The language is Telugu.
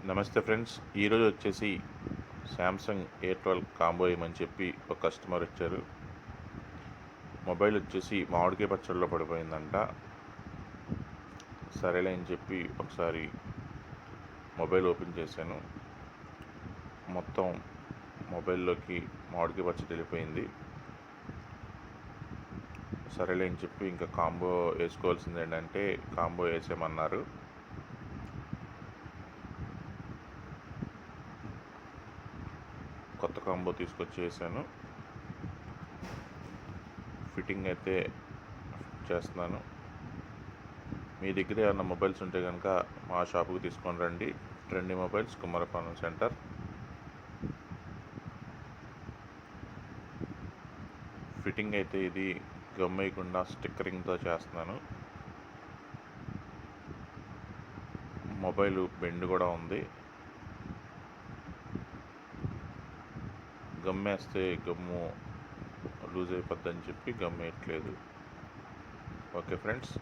నమస్తే ఫ్రెండ్స్. ఈరోజు వచ్చేసి శాంసంగ్ A12 కాంబో ఇవ్వమని చెప్పి ఒక కస్టమర్ వచ్చారు. మొబైల్ వచ్చేసి మామిడికాయ పచ్చడిలో పడిపోయిందంట. సరేలే అని చెప్పి ఒకసారి మొబైల్ ఓపెన్ చేశాను. మొత్తం మొబైల్లోకి మామిడికాయ పచ్చడి వెళ్ళిపోయింది. సరేలే అని చెప్పి ఇంకా కాంబో వేసుకోవాల్సింది ఏంటంటే కాంబో వేసేయమన్నారు. కొత్త కాంబో తీసుకొచ్చి వేసాను. ఫిట్టింగ్ అయితే చేస్తున్నాను. మీ దగ్గర ఏమైనా మొబైల్స్ ఉంటే కనుక మా షాపుకి తీసుకొని రండి. Trendy mobiles, Kumarapalem centre. Fitting అయితే ఇది గమ్ వేయకుండా స్టిక్కరింగ్తో చేస్తున్నాను. మొబైల్ బెండ్ కూడా ఉంది. గమ్ వేస్తే గమ్ము లూజ్ అయిపోద్దని చెప్పి గమ్ వేయట్లేదు. Okay friends.